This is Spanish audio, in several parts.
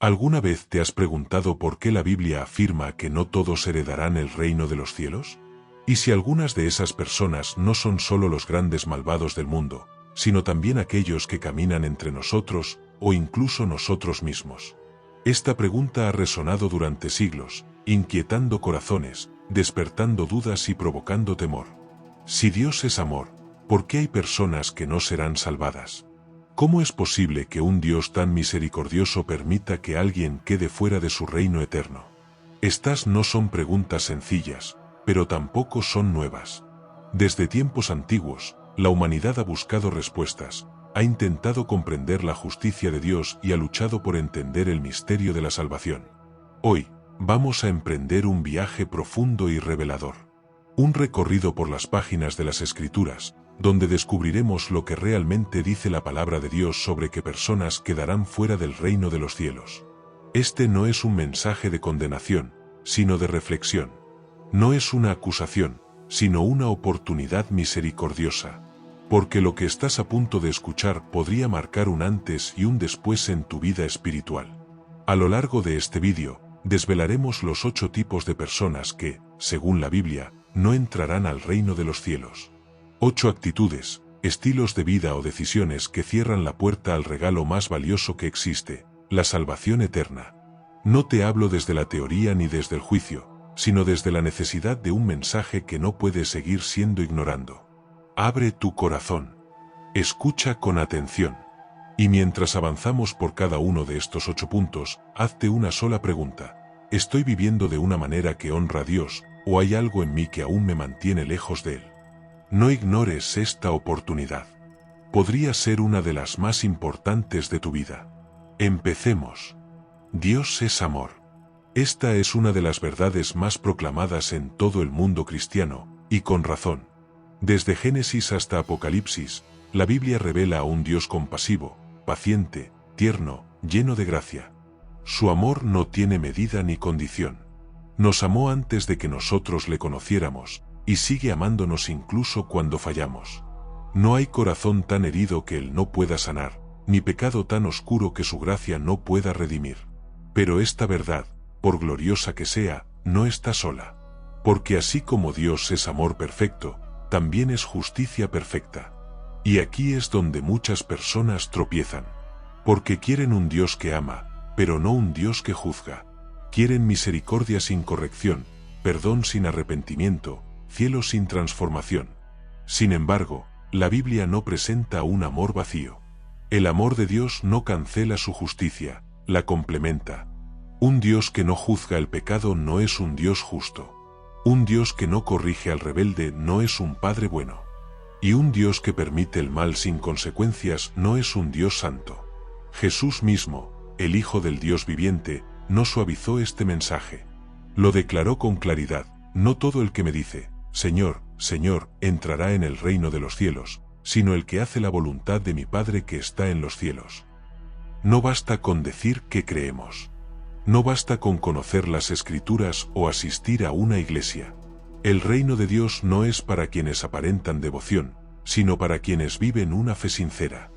¿Alguna vez te has preguntado por qué la Biblia afirma que no todos heredarán el reino de los cielos? ¿Y si algunas de esas personas no son solo los grandes malvados del mundo, sino también aquellos que caminan entre nosotros o incluso nosotros mismos? Esta pregunta ha resonado durante siglos, inquietando corazones, despertando dudas y provocando temor. Si Dios es amor, ¿por qué hay personas que no serán salvadas? ¿Cómo es posible que un Dios tan misericordioso permita que alguien quede fuera de su reino eterno? Estas no son preguntas sencillas, pero tampoco son nuevas. Desde tiempos antiguos, la humanidad ha buscado respuestas, ha intentado comprender la justicia de Dios y ha luchado por entender el misterio de la salvación. Hoy, vamos a emprender un viaje profundo y revelador. Un recorrido por las páginas de las Escrituras, donde descubriremos lo que realmente dice la palabra de Dios sobre qué personas quedarán fuera del reino de los cielos. Este no es un mensaje de condenación, sino de reflexión. No es una acusación, sino una oportunidad misericordiosa. Porque lo que estás a punto de escuchar podría marcar un antes y un después en tu vida espiritual. A lo largo de este vídeo, desvelaremos los 8 tipos de personas que, según la Biblia, no entrarán al reino de los cielos. 8 actitudes, estilos de vida o decisiones que cierran la puerta al regalo más valioso que existe, la salvación eterna. No te hablo desde la teoría ni desde el juicio, sino desde la necesidad de un mensaje que no puede seguir siendo ignorando. Abre tu corazón. Escucha con atención. Y mientras avanzamos por cada uno de estos 8 puntos, hazte una sola pregunta. ¿Estoy viviendo de una manera que honra a Dios, o hay algo en mí que aún me mantiene lejos de Él? No ignores esta oportunidad. Podría ser una de las más importantes de tu vida. Empecemos. Dios es amor. Esta es una de las verdades más proclamadas en todo el mundo cristiano, y con razón. Desde Génesis hasta Apocalipsis, la Biblia revela a un Dios compasivo, paciente, tierno, lleno de gracia. Su amor no tiene medida ni condición. Nos amó antes de que nosotros le conociéramos, y sigue amándonos incluso cuando fallamos. No hay corazón tan herido que Él no pueda sanar, ni pecado tan oscuro que su gracia no pueda redimir. Pero esta verdad, por gloriosa que sea, no está sola. Porque así como Dios es amor perfecto, también es justicia perfecta. Y aquí es donde muchas personas tropiezan. Porque quieren un Dios que ama, pero no un Dios que juzga. Quieren misericordia sin corrección, perdón sin arrepentimiento, cielo sin transformación. Sin embargo, la Biblia no presenta un amor vacío. El amor de Dios no cancela su justicia, la complementa. Un Dios que no juzga el pecado no es un Dios justo. Un Dios que no corrige al rebelde no es un Padre bueno. Y un Dios que permite el mal sin consecuencias no es un Dios santo. Jesús mismo, el Hijo del Dios viviente, no suavizó este mensaje. Lo declaró con claridad: no todo el que me dice, Señor, Señor, entrará en el reino de los cielos, sino el que hace la voluntad de mi Padre que está en los cielos. No basta con decir que creemos. No basta con conocer las Escrituras o asistir a una iglesia. El reino de Dios no es para quienes aparentan devoción, sino para quienes viven una fe sincera.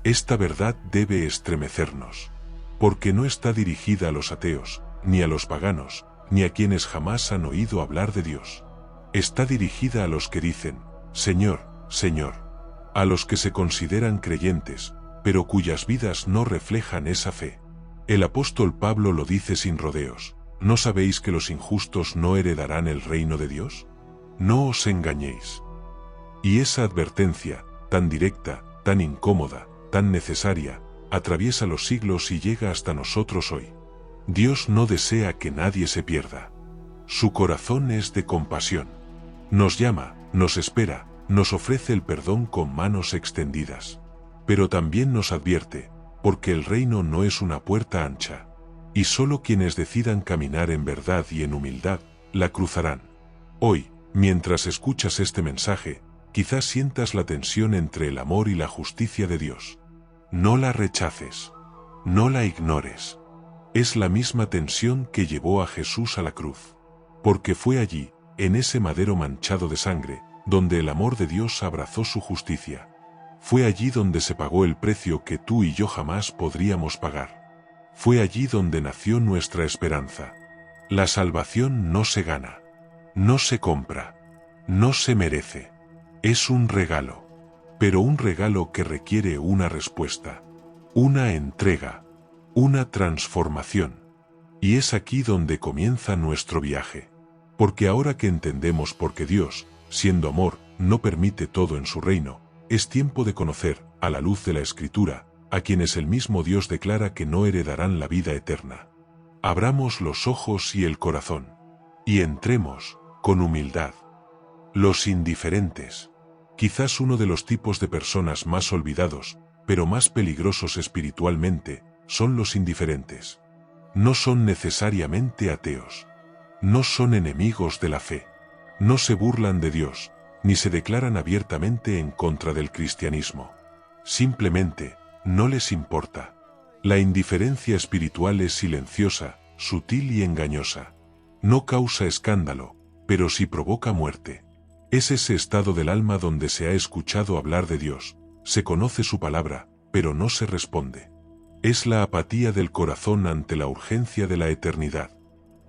Esta verdad debe estremecernos. Porque no está dirigida a los ateos, ni a los paganos, ni a quienes jamás han oído hablar de Dios. Está dirigida a los que dicen, Señor, Señor. A los que se consideran creyentes, pero cuyas vidas no reflejan esa fe. El apóstol Pablo lo dice sin rodeos: ¿no sabéis que los injustos no heredarán el reino de Dios? No os engañéis. Y esa advertencia, tan directa, tan incómoda, tan necesaria, atraviesa los siglos y llega hasta nosotros hoy. Dios no desea que nadie se pierda. Su corazón es de compasión. Nos llama, nos espera, nos ofrece el perdón con manos extendidas. Pero también nos advierte, porque el reino no es una puerta ancha. Y solo quienes decidan caminar en verdad y en humildad, la cruzarán. Hoy, mientras escuchas este mensaje, quizás sientas la tensión entre el amor y la justicia de Dios. No la rechaces. No la ignores. Es la misma tensión que llevó a Jesús a la cruz. Porque fue allí, en ese madero manchado de sangre, donde el amor de Dios abrazó su justicia. Fue allí donde se pagó el precio que tú y yo jamás podríamos pagar. Fue allí donde nació nuestra esperanza. La salvación no se gana, no se compra, no se merece. Es un regalo, pero un regalo que requiere una respuesta, una entrega, una transformación. Y es aquí donde comienza nuestro viaje. Porque ahora que entendemos por qué Dios, siendo amor, no permite todo en su reino, es tiempo de conocer, a la luz de la Escritura, a quienes el mismo Dios declara que no heredarán la vida eterna. Abramos los ojos y el corazón, y entremos, con humildad. Los indiferentes. Quizás uno de los tipos de personas más olvidados, pero más peligrosos espiritualmente, son los indiferentes. No son necesariamente ateos. No son enemigos de la fe. No se burlan de Dios, ni se declaran abiertamente en contra del cristianismo. Simplemente, no les importa. La indiferencia espiritual es silenciosa, sutil y engañosa. No causa escándalo, pero sí provoca muerte. Es ese estado del alma donde se ha escuchado hablar de Dios, se conoce su palabra, pero no se responde. Es la apatía del corazón ante la urgencia de la eternidad.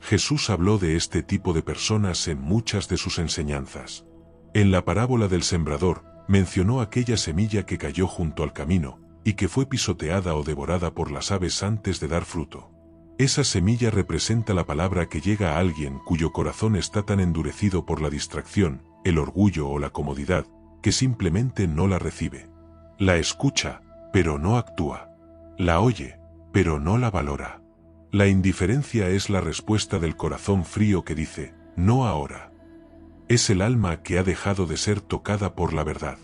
Jesús habló de este tipo de personas en muchas de sus enseñanzas. En la parábola del sembrador, mencionó aquella semilla que cayó junto al camino, y que fue pisoteada o devorada por las aves antes de dar fruto. Esa semilla representa la palabra que llega a alguien cuyo corazón está tan endurecido por la distracción, el orgullo o la comodidad, que simplemente no la recibe. La escucha, pero no actúa. La oye, pero no la valora. La indiferencia es la respuesta del corazón frío que dice, no ahora. Es el alma que ha dejado de ser tocada por la verdad.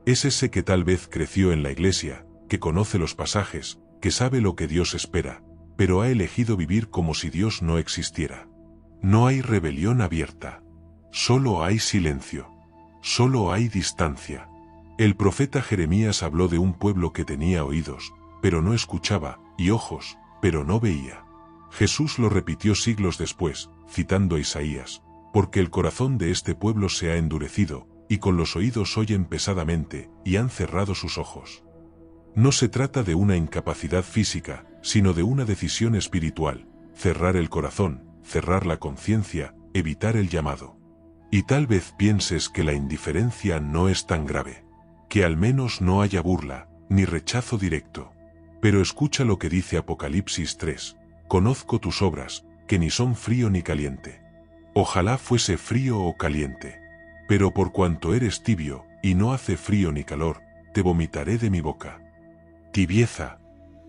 Es ese que tal vez creció en la iglesia, que conoce los pasajes, que sabe lo que Dios espera, pero ha elegido vivir como si Dios no existiera. No hay rebelión abierta. Solo hay silencio. Solo hay distancia. El profeta Jeremías habló de un pueblo que tenía oídos, pero no escuchaba, y ojos, pero no veía. Jesús lo repitió siglos después, citando a Isaías, porque el corazón de este pueblo se ha endurecido, y con los oídos oyen pesadamente, y han cerrado sus ojos. No se trata de una incapacidad física, sino de una decisión espiritual, cerrar el corazón, cerrar la conciencia, evitar el llamado. Y tal vez pienses que la indiferencia no es tan grave, que al menos no haya burla, ni rechazo directo. Pero escucha lo que dice Apocalipsis 3, conozco tus obras, que ni son frío ni caliente. Ojalá fuese frío o caliente. Pero por cuanto eres tibio, y no hace frío ni calor, te vomitaré de mi boca. Tibieza.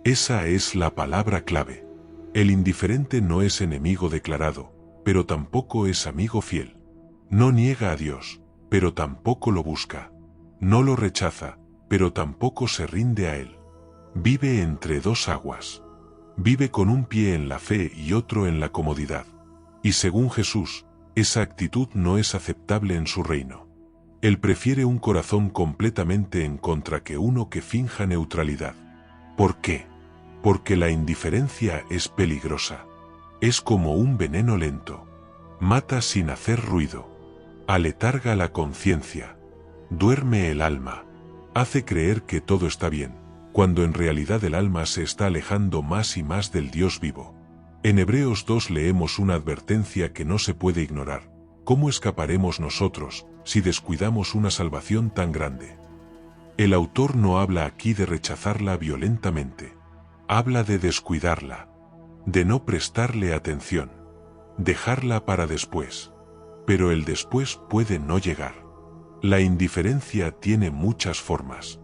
Esa es la palabra clave. El indiferente no es enemigo declarado, pero tampoco es amigo fiel. No niega a Dios, pero tampoco lo busca. No lo rechaza, pero tampoco se rinde a él. Vive entre dos aguas. Vive con un pie en la fe y otro en la comodidad. Y según Jesús, esa actitud no es aceptable en su reino. Él prefiere un corazón completamente en contra que uno que finja neutralidad. ¿Por qué? Porque la indiferencia es peligrosa. Es como un veneno lento. Mata sin hacer ruido. Aletarga la conciencia. Duerme el alma. Hace creer que todo está bien, cuando en realidad el alma se está alejando más y más del Dios vivo. En Hebreos 2 leemos una advertencia que no se puede ignorar. ¿Cómo escaparemos nosotros, si descuidamos una salvación tan grande? El autor no habla aquí de rechazarla violentamente. Habla de descuidarla, de no prestarle atención, dejarla para después. Pero el después puede no llegar. La indiferencia tiene muchas formas.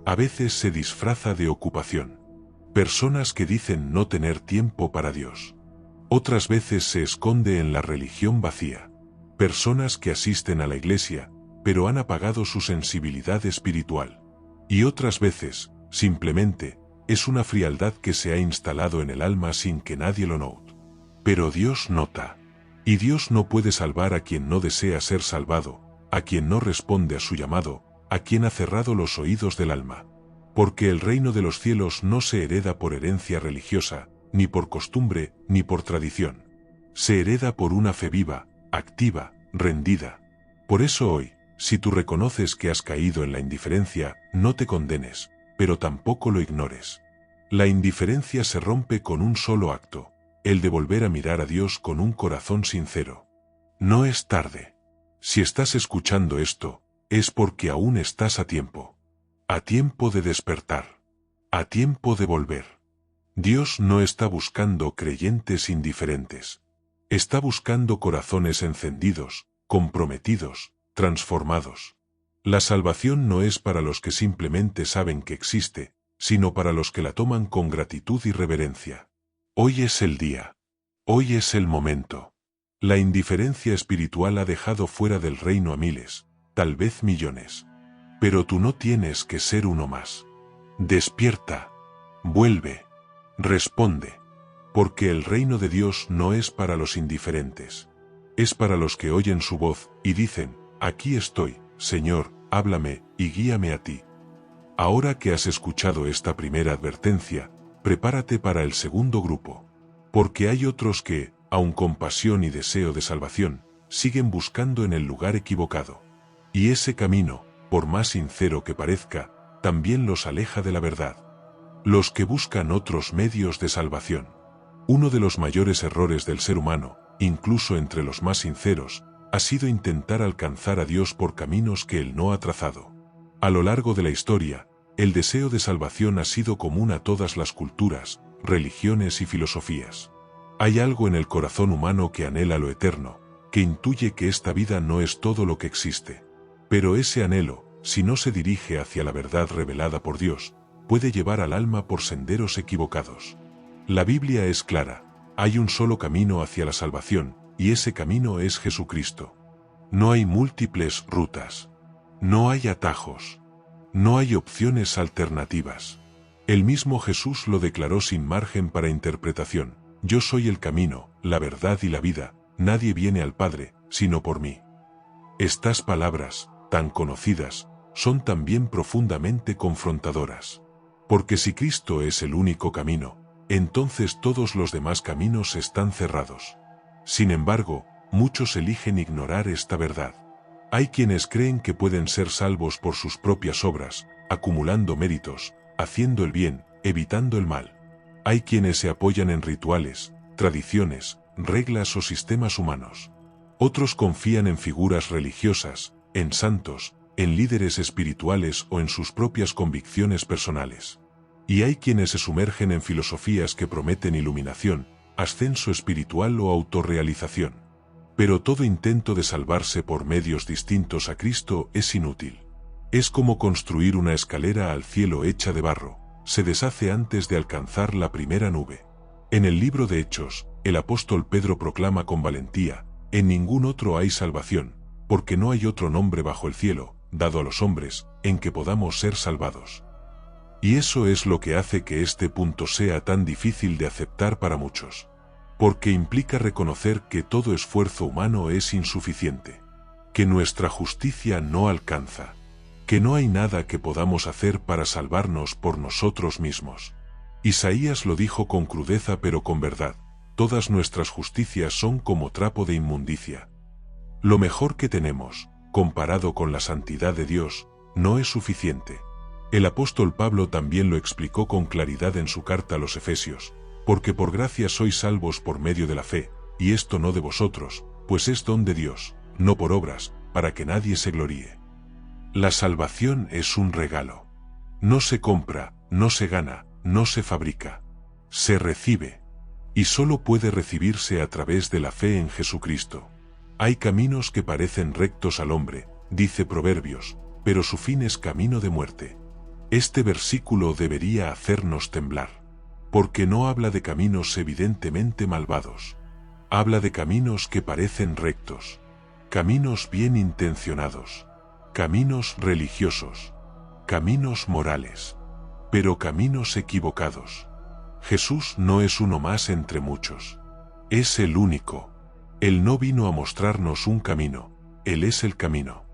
A veces se disfraza de ocupación. Personas que dicen no tener tiempo para Dios. Otras veces se esconde en la religión vacía. Personas que asisten a la iglesia, pero han apagado su sensibilidad espiritual. Y otras veces, simplemente, es una frialdad que se ha instalado en el alma sin que nadie lo note. Pero Dios nota. Y Dios no puede salvar a quien no desea ser salvado, a quien no responde a su llamado, a quien ha cerrado los oídos del alma. Porque el reino de los cielos no se hereda por herencia religiosa, ni por costumbre, ni por tradición. Se hereda por una fe viva, activa, rendida. Por eso hoy, si tú reconoces que has caído en la indiferencia, no te condenes, pero tampoco lo ignores. La indiferencia se rompe con un solo acto, el de volver a mirar a Dios con un corazón sincero. No es tarde. Si estás escuchando esto, es porque aún estás a tiempo. A tiempo de despertar. A tiempo de volver. Dios no está buscando creyentes indiferentes. Está buscando corazones encendidos, comprometidos, transformados. La salvación no es para los que simplemente saben que existe, sino para los que la toman con gratitud y reverencia. Hoy es el día. Hoy es el momento. La indiferencia espiritual ha dejado fuera del reino a miles, tal vez millones. Pero tú no tienes que ser uno más. Despierta. Vuelve. Responde. Porque el reino de Dios no es para los indiferentes. Es para los que oyen su voz y dicen, aquí estoy, Señor, háblame y guíame a ti. Ahora que has escuchado esta primera advertencia, prepárate para el segundo grupo. Porque hay otros que, aun con pasión y deseo de salvación, siguen buscando en el lugar equivocado. Y ese camino, por más sincero que parezca, también los aleja de la verdad. Los que buscan otros medios de salvación. Uno de los mayores errores del ser humano, incluso entre los más sinceros, ha sido intentar alcanzar a Dios por caminos que Él no ha trazado. A lo largo de la historia, el deseo de salvación ha sido común a todas las culturas, religiones y filosofías. Hay algo en el corazón humano que anhela lo eterno, que intuye que esta vida no es todo lo que existe. Pero ese anhelo, si no se dirige hacia la verdad revelada por Dios, puede llevar al alma por senderos equivocados. La Biblia es clara, hay un solo camino hacia la salvación, y ese camino es Jesucristo. No hay múltiples rutas. No hay atajos. No hay opciones alternativas. El mismo Jesús lo declaró sin margen para interpretación. Yo soy el camino, la verdad y la vida, nadie viene al Padre, sino por mí. Estas palabras, tan conocidas, son también profundamente confrontadoras. Porque si Cristo es el único camino, entonces todos los demás caminos están cerrados. Sin embargo, muchos eligen ignorar esta verdad. Hay quienes creen que pueden ser salvos por sus propias obras, acumulando méritos, haciendo el bien, evitando el mal. Hay quienes se apoyan en rituales, tradiciones, reglas o sistemas humanos. Otros confían en figuras religiosas, en santos, en líderes espirituales o en sus propias convicciones personales. Y hay quienes se sumergen en filosofías que prometen iluminación, ascenso espiritual o autorrealización. Pero todo intento de salvarse por medios distintos a Cristo es inútil. Es como construir una escalera al cielo hecha de barro, se deshace antes de alcanzar la primera nube. En el libro de Hechos, el apóstol Pedro proclama con valentía, en ningún otro hay salvación, porque no hay otro nombre bajo el cielo, dado a los hombres, en que podamos ser salvados. Y eso es lo que hace que este punto sea tan difícil de aceptar para muchos. Porque implica reconocer que todo esfuerzo humano es insuficiente, que nuestra justicia no alcanza, que no hay nada que podamos hacer para salvarnos por nosotros mismos. Isaías lo dijo con crudeza pero con verdad, todas nuestras justicias son como trapo de inmundicia. Lo mejor que tenemos, comparado con la santidad de Dios, no es suficiente. El apóstol Pablo también lo explicó con claridad en su carta a los Efesios, porque por gracia sois salvos por medio de la fe, y esto no de vosotros, pues es don de Dios, no por obras, para que nadie se gloríe. La salvación es un regalo. No se compra, no se gana, no se fabrica. Se recibe. Y solo puede recibirse a través de la fe en Jesucristo. Hay caminos que parecen rectos al hombre, dice Proverbios, pero su fin es camino de muerte. Este versículo debería hacernos temblar, porque no habla de caminos evidentemente malvados. Habla de caminos que parecen rectos, caminos bien intencionados, caminos religiosos, caminos morales, pero caminos equivocados. Jesús no es uno más entre muchos. Es el único. Él no vino a mostrarnos un camino, Él es el camino.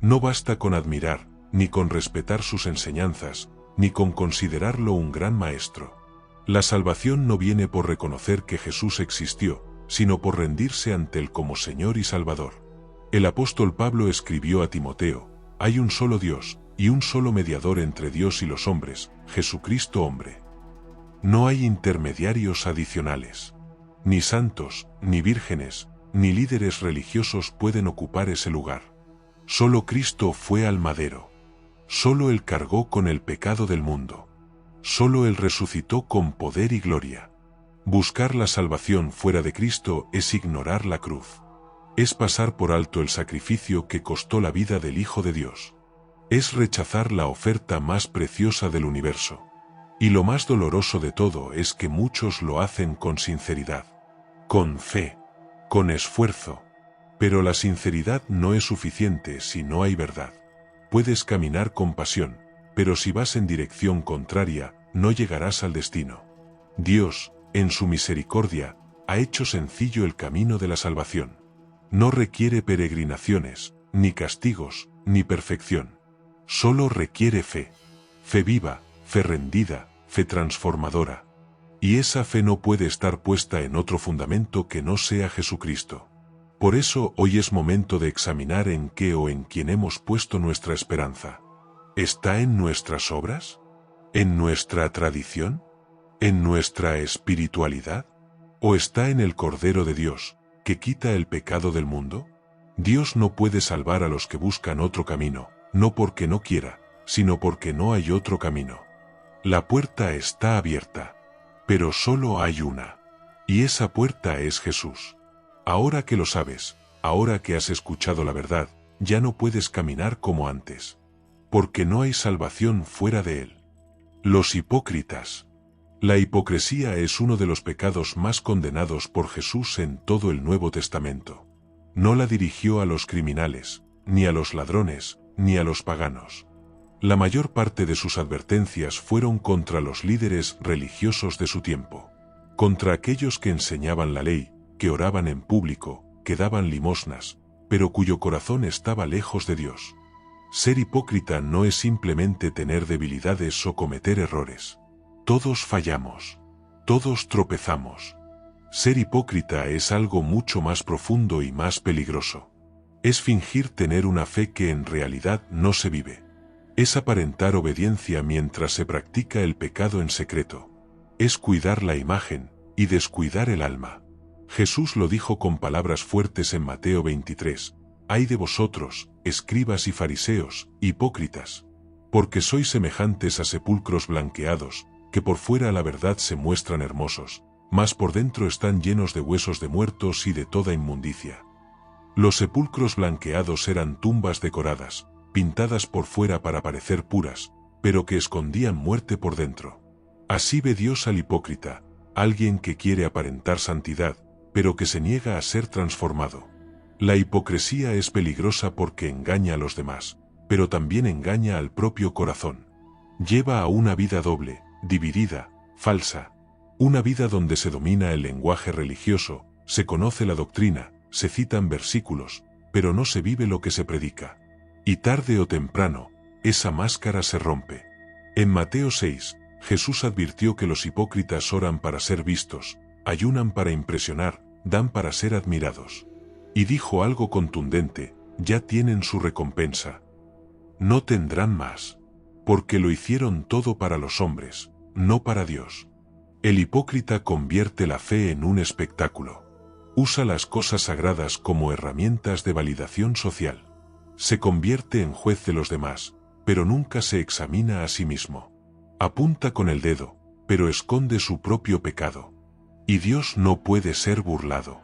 No basta con admirar, ni con respetar sus enseñanzas, ni con considerarlo un gran maestro. La salvación no viene por reconocer que Jesús existió, sino por rendirse ante Él como Señor y Salvador. El apóstol Pablo escribió a Timoteo, hay un solo Dios, y un solo mediador entre Dios y los hombres, Jesucristo hombre. No hay intermediarios adicionales. Ni santos, ni vírgenes, ni líderes religiosos pueden ocupar ese lugar. Solo Cristo fue al madero. Solo Él cargó con el pecado del mundo. Solo Él resucitó con poder y gloria. Buscar la salvación fuera de Cristo es ignorar la cruz. Es pasar por alto el sacrificio que costó la vida del Hijo de Dios. Es rechazar la oferta más preciosa del universo. Y lo más doloroso de todo es que muchos lo hacen con sinceridad, con fe, con esfuerzo. Pero la sinceridad no es suficiente si no hay verdad. Puedes caminar con pasión, pero si vas en dirección contraria, no llegarás al destino. Dios, en su misericordia, ha hecho sencillo el camino de la salvación. No requiere peregrinaciones, ni castigos, ni perfección. Solo requiere fe. Fe viva, fe rendida, fe transformadora. Y esa fe no puede estar puesta en otro fundamento que no sea Jesucristo. Por eso hoy es momento de examinar en qué o en quién hemos puesto nuestra esperanza. ¿Está en nuestras obras? ¿En nuestra tradición? ¿En nuestra espiritualidad? ¿O está en el Cordero de Dios, que quita el pecado del mundo? Dios no puede salvar a los que buscan otro camino, no porque no quiera, sino porque no hay otro camino. La puerta está abierta, pero solo hay una. Y esa puerta es Jesús. Ahora que lo sabes, ahora que has escuchado la verdad, ya no puedes caminar como antes. Porque no hay salvación fuera de Él. Los hipócritas. La hipocresía es uno de los pecados más condenados por Jesús en todo el Nuevo Testamento. No la dirigió a los criminales, ni a los ladrones, ni a los paganos. La mayor parte de sus advertencias fueron contra los líderes religiosos de su tiempo. Contra aquellos que enseñaban la ley, que oraban en público, que daban limosnas, pero cuyo corazón estaba lejos de Dios. Ser hipócrita no es simplemente tener debilidades o cometer errores. Todos fallamos. Todos tropezamos. Ser hipócrita es algo mucho más profundo y más peligroso. Es fingir tener una fe que en realidad no se vive. Es aparentar obediencia mientras se practica el pecado en secreto. Es cuidar la imagen y descuidar el alma. Jesús lo dijo con palabras fuertes en Mateo 23. Ay de vosotros, escribas y fariseos, hipócritas, porque sois semejantes a sepulcros blanqueados, que por fuera a la verdad se muestran hermosos, mas por dentro están llenos de huesos de muertos y de toda inmundicia. Los sepulcros blanqueados eran tumbas decoradas, pintadas por fuera para parecer puras, pero que escondían muerte por dentro. Así ve Dios al hipócrita, alguien que quiere aparentar santidad, pero que se niega a ser transformado. La hipocresía es peligrosa porque engaña a los demás, pero también engaña al propio corazón. Lleva a una vida doble, dividida, falsa. Una vida donde se domina el lenguaje religioso, se conoce la doctrina, se citan versículos, pero no se vive lo que se predica. Y tarde o temprano, esa máscara se rompe. En Mateo 6, Jesús advirtió que los hipócritas oran para ser vistos, ayunan para impresionar, dan para ser admirados. Y dijo algo contundente: ya tienen su recompensa. No tendrán más. Porque lo hicieron todo para los hombres, no para Dios. El hipócrita convierte la fe en un espectáculo. Usa las cosas sagradas como herramientas de validación social. Se convierte en juez de los demás, pero nunca se examina a sí mismo. Apunta con el dedo, pero esconde su propio pecado. Y Dios no puede ser burlado.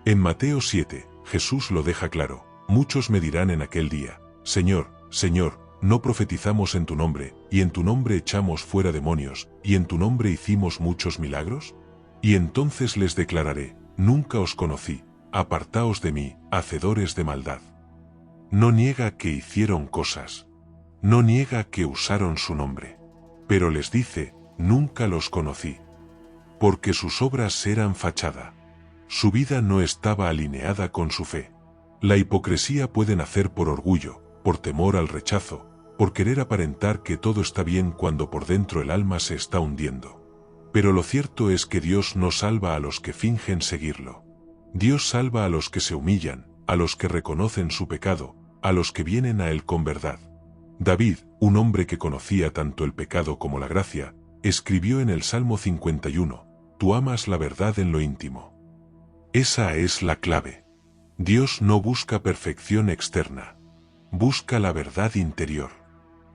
En Mateo 7, Jesús lo deja claro: muchos me dirán en aquel día: Señor, Señor, ¿no profetizamos en tu nombre, y en tu nombre echamos fuera demonios, y en tu nombre hicimos muchos milagros? Y entonces les declararé: nunca os conocí, apartaos de mí, hacedores de maldad. No niega que hicieron cosas. No niega que usaron su nombre. Pero les dice: nunca los conocí. Porque sus obras eran fachada. Su vida no estaba alineada con su fe. La hipocresía puede nacer por orgullo, por temor al rechazo, por querer aparentar que todo está bien cuando por dentro el alma se está hundiendo. Pero lo cierto es que Dios no salva a los que fingen seguirlo. Dios salva a los que se humillan, a los que reconocen su pecado, a los que vienen a Él con verdad. David, un hombre que conocía tanto el pecado como la gracia, escribió en el Salmo 51, tú amas la verdad en lo íntimo. Esa es la clave. Dios no busca perfección externa. Busca la verdad interior.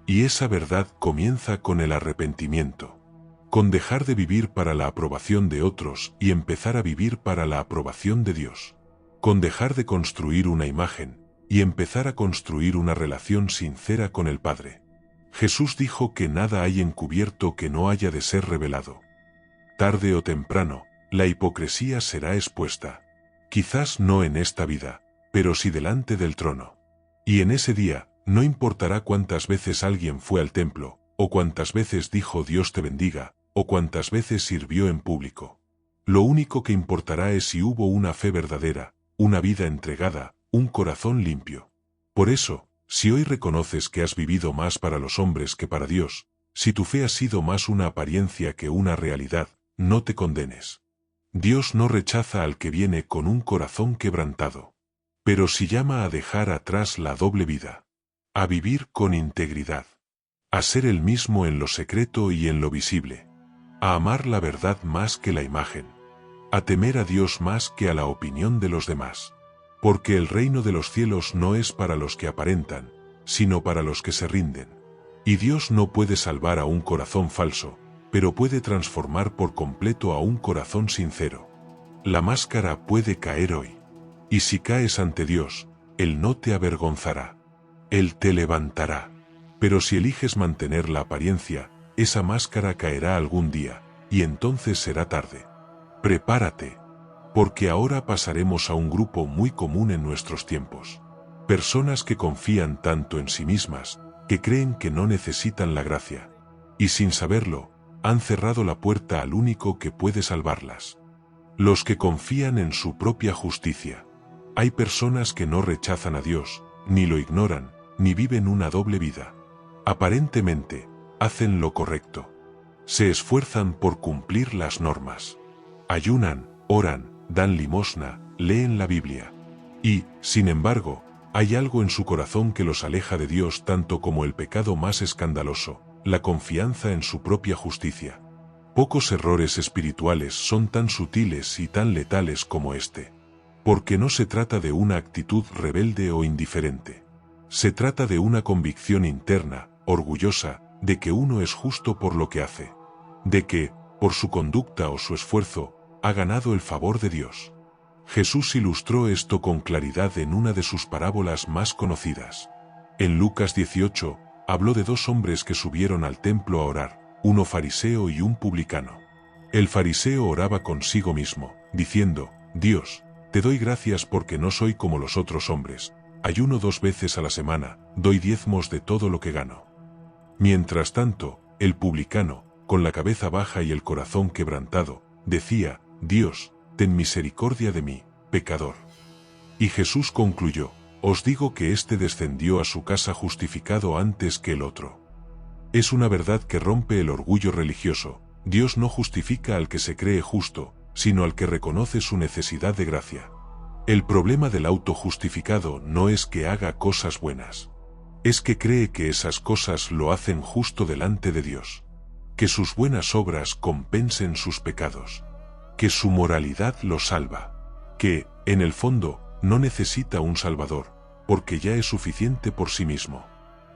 Y esa verdad comienza con el arrepentimiento. Con dejar de vivir para la aprobación de otros y empezar a vivir para la aprobación de Dios. Con dejar de construir una imagen y empezar a construir una relación sincera con el Padre. Jesús dijo que nada hay encubierto que no haya de ser revelado. Tarde o temprano, la hipocresía será expuesta. Quizás no en esta vida, pero sí delante del trono. Y en ese día, no importará cuántas veces alguien fue al templo, o cuántas veces dijo Dios te bendiga, o cuántas veces sirvió en público. Lo único que importará es si hubo una fe verdadera, una vida entregada, un corazón limpio. Por eso, si hoy reconoces que has vivido más para los hombres que para Dios, si tu fe ha sido más una apariencia que una realidad, no te condenes. Dios no rechaza al que viene con un corazón quebrantado. Pero sí llama a dejar atrás la doble vida. A vivir con integridad. A ser el mismo en lo secreto y en lo visible. A amar la verdad más que la imagen. A temer a Dios más que a la opinión de los demás. Porque el reino de los cielos no es para los que aparentan, sino para los que se rinden. Y Dios no puede salvar a un corazón falso, pero puede transformar por completo a un corazón sincero. La máscara puede caer hoy. Y si caes ante Dios, Él no te avergonzará. Él te levantará. Pero si eliges mantener la apariencia, esa máscara caerá algún día, y entonces será tarde. Prepárate. Porque ahora pasaremos a un grupo muy común en nuestros tiempos. Personas que confían tanto en sí mismas, que creen que no necesitan la gracia. Y sin saberlo, han cerrado la puerta al único que puede salvarlas. Los que confían en su propia justicia. Hay personas que no rechazan a Dios, ni lo ignoran, ni viven una doble vida. Aparentemente, hacen lo correcto. Se esfuerzan por cumplir las normas. Ayunan, oran, dan limosna, leen la Biblia. Y, sin embargo, hay algo en su corazón que los aleja de Dios tanto como el pecado más escandaloso, la confianza en su propia justicia. Pocos errores espirituales son tan sutiles y tan letales como este. Porque no se trata de una actitud rebelde o indiferente. Se trata de una convicción interna, orgullosa, de que uno es justo por lo que hace. De que, por su conducta o su esfuerzo, ha ganado el favor de Dios. Jesús ilustró esto con claridad en una de sus parábolas más conocidas. En Lucas 18, habló de dos hombres que subieron al templo a orar, uno fariseo y un publicano. El fariseo oraba consigo mismo, diciendo, Dios, te doy gracias porque no soy como los otros hombres, ayuno 2 veces a la semana, doy diezmos de todo lo que gano. Mientras tanto, el publicano, con la cabeza baja y el corazón quebrantado, decía, Dios, ten misericordia de mí, pecador. Y Jesús concluyó, os digo que éste descendió a su casa justificado antes que el otro. Es una verdad que rompe el orgullo religioso. Dios no justifica al que se cree justo, sino al que reconoce su necesidad de gracia. El problema del autojustificado no es que haga cosas buenas. Es que cree que esas cosas lo hacen justo delante de Dios. Que sus buenas obras compensen sus pecados. Que su moralidad lo salva. Que, en el fondo, no necesita un Salvador, porque ya es suficiente por sí mismo.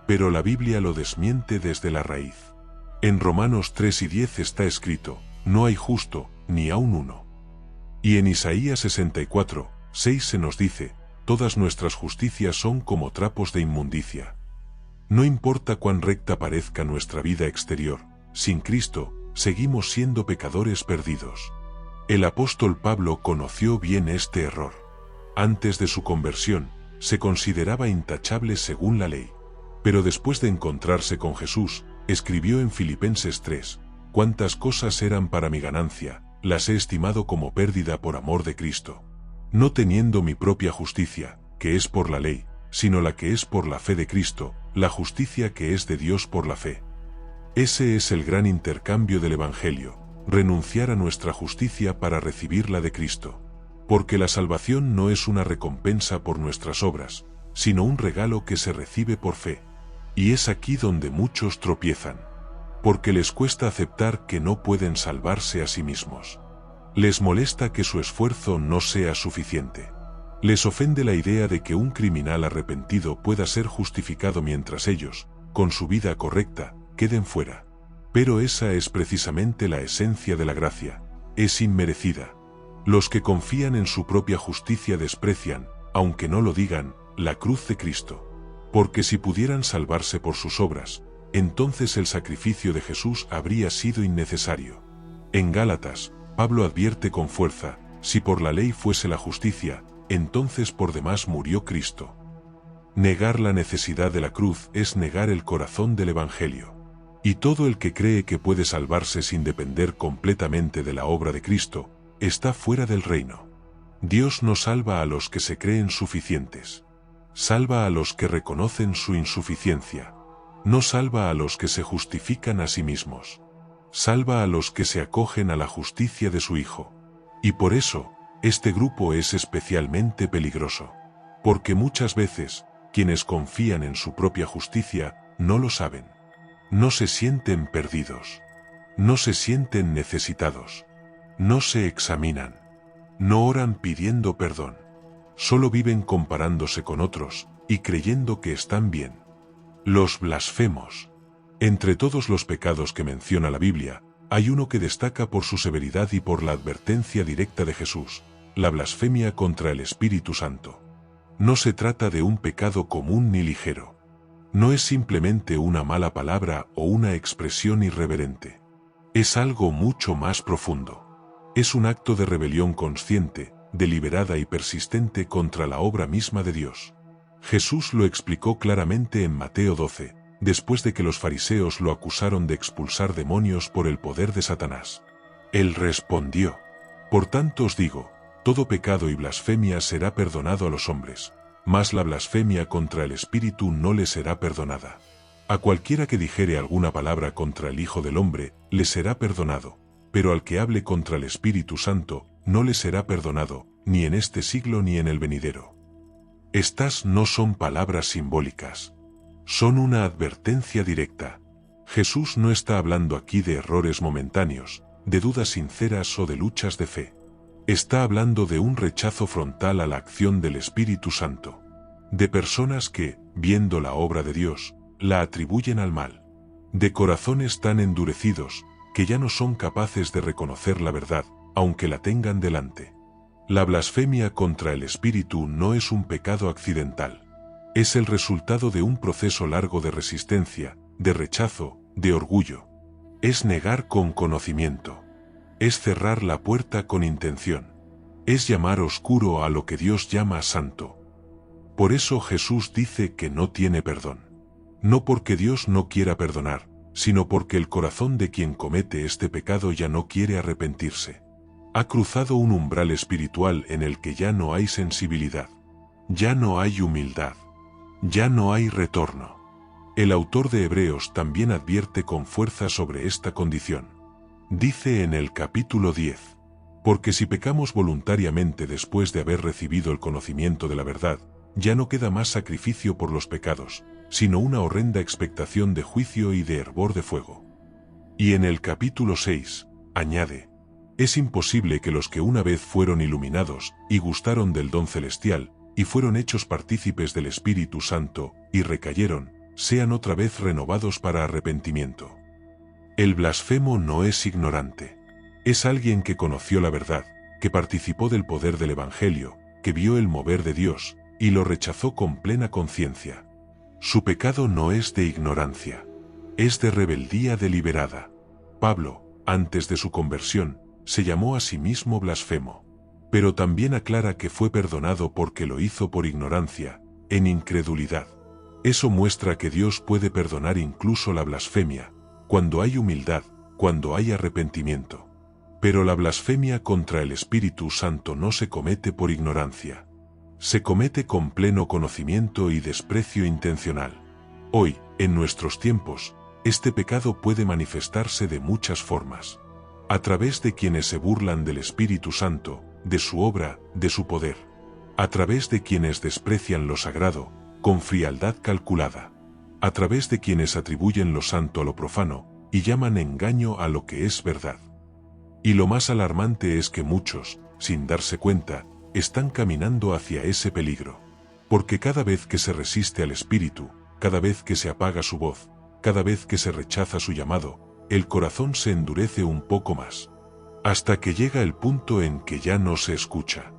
Pero la Biblia lo desmiente desde la raíz. En Romanos 3:10 está escrito, no hay justo, ni aun uno. Y en Isaías 64:6 se nos dice, todas nuestras justicias son como trapos de inmundicia. No importa cuán recta parezca nuestra vida exterior, sin Cristo, seguimos siendo pecadores perdidos. El apóstol Pablo conoció bien este error. Antes de su conversión, se consideraba intachable según la ley. Pero después de encontrarse con Jesús, escribió en Filipenses 3, cuántas cosas eran para mi ganancia, las he estimado como pérdida por amor de Cristo. No teniendo mi propia justicia, que es por la ley, sino la que es por la fe de Cristo, la justicia que es de Dios por la fe. Ese es el gran intercambio del Evangelio, renunciar a nuestra justicia para recibir la de Cristo. Porque la salvación no es una recompensa por nuestras obras, sino un regalo que se recibe por fe. Y es aquí donde muchos tropiezan. porque les cuesta aceptar que no pueden salvarse a sí mismos. Les molesta que su esfuerzo no sea suficiente. Les ofende la idea de que un criminal arrepentido pueda ser justificado mientras ellos, con su vida correcta, queden fuera. Pero esa es precisamente la esencia de la gracia. Es inmerecida. Los que confían en su propia justicia desprecian, aunque no lo digan, la cruz de Cristo. Porque si pudieran salvarse por sus obras, entonces el sacrificio de Jesús habría sido innecesario. En Gálatas, Pablo advierte con fuerza: si por la ley fuese la justicia, entonces por demás murió Cristo. Negar la necesidad de la cruz es negar el corazón del Evangelio. Y todo el que cree que puede salvarse sin depender completamente de la obra de Cristo, está fuera del reino. Dios no salva a los que se creen suficientes. Salva a los que reconocen su insuficiencia. No salva a los que se justifican a sí mismos. Salva a los que se acogen a la justicia de su Hijo. Y por eso, este grupo es especialmente peligroso. Porque muchas veces, quienes confían en su propia justicia, no lo saben. No se sienten perdidos. No se sienten necesitados. No se examinan. No oran pidiendo perdón. Solo viven comparándose con otros y creyendo que están bien. Los blasfemos. Entre todos los pecados que menciona la Biblia, hay uno que destaca por su severidad y por la advertencia directa de Jesús: la blasfemia contra el Espíritu Santo. No se trata de un pecado común ni ligero. No es simplemente una mala palabra o una expresión irreverente. Es algo mucho más profundo. Es un acto de rebelión consciente, deliberada y persistente contra la obra misma de Dios. Jesús lo explicó claramente en Mateo 12, después de que los fariseos lo acusaron de expulsar demonios por el poder de Satanás. Él respondió: por tanto os digo, todo pecado y blasfemia será perdonado a los hombres, mas la blasfemia contra el Espíritu no le será perdonada. A cualquiera que dijere alguna palabra contra el Hijo del Hombre, le será perdonado, pero al que hable contra el Espíritu Santo, no le será perdonado, ni en este siglo ni en el venidero. Estas no son palabras simbólicas. Son una advertencia directa. Jesús no está hablando aquí de errores momentáneos, de dudas sinceras o de luchas de fe. Está hablando de un rechazo frontal a la acción del Espíritu Santo. De personas que, viendo la obra de Dios, la atribuyen al mal. De corazones tan endurecidos, que ya no son capaces de reconocer la verdad, aunque la tengan delante. La blasfemia contra el Espíritu no es un pecado accidental. Es el resultado de un proceso largo de resistencia, de rechazo, de orgullo. Es negar con conocimiento. Es cerrar la puerta con intención. Es llamar oscuro a lo que Dios llama santo. Por eso Jesús dice que no tiene perdón. No porque Dios no quiera perdonar, sino porque el corazón de quien comete este pecado ya no quiere arrepentirse. Ha cruzado un umbral espiritual en el que ya no hay sensibilidad. Ya no hay humildad. Ya no hay retorno. El autor de Hebreos también advierte con fuerza sobre esta condición. Dice en el capítulo 10: porque si pecamos voluntariamente después de haber recibido el conocimiento de la verdad, ya no queda más sacrificio por los pecados, sino una horrenda expectación de juicio y de hervor de fuego. Y en el capítulo 6, añade: es imposible que los que una vez fueron iluminados y gustaron del don celestial, y fueron hechos partícipes del Espíritu Santo, y recayeron, sean otra vez renovados para arrepentimiento. El blasfemo no es ignorante. Es alguien que conoció la verdad, que participó del poder del Evangelio, que vio el mover de Dios, y lo rechazó con plena conciencia. Su pecado no es de ignorancia. Es de rebeldía deliberada. Pablo, antes de su conversión, se llamó a sí mismo blasfemo. Pero también aclara que fue perdonado porque lo hizo por ignorancia, en incredulidad. Eso muestra que Dios puede perdonar incluso la blasfemia, cuando hay humildad, cuando hay arrepentimiento. Pero la blasfemia contra el Espíritu Santo no se comete por ignorancia. Se comete con pleno conocimiento y desprecio intencional. Hoy, en nuestros tiempos, este pecado puede manifestarse de muchas formas. A través de quienes se burlan del Espíritu Santo, de su obra, de su poder. A través de quienes desprecian lo sagrado, con frialdad calculada. A través de quienes atribuyen lo santo a lo profano, y llaman engaño a lo que es verdad. Y lo más alarmante es que muchos, sin darse cuenta, están caminando hacia ese peligro. Porque cada vez que se resiste al Espíritu, cada vez que se apaga su voz, cada vez que se rechaza su llamado, el corazón se endurece un poco más. Hasta que llega el punto en que ya no se escucha,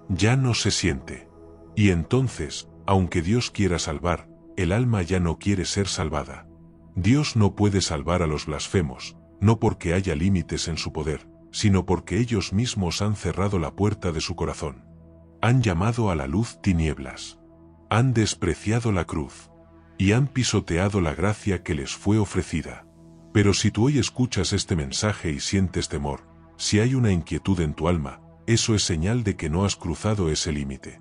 ya no se siente. Y entonces, aunque Dios quiera salvar, el alma ya no quiere ser salvada. Dios no puede salvar a los blasfemos, no porque haya límites en su poder, sino porque ellos mismos han cerrado la puerta de su corazón. Han llamado a la luz tinieblas. Han despreciado la cruz. Y han pisoteado la gracia que les fue ofrecida. Pero si tú hoy escuchas este mensaje y sientes temor, si hay una inquietud en tu alma, eso es señal de que no has cruzado ese límite.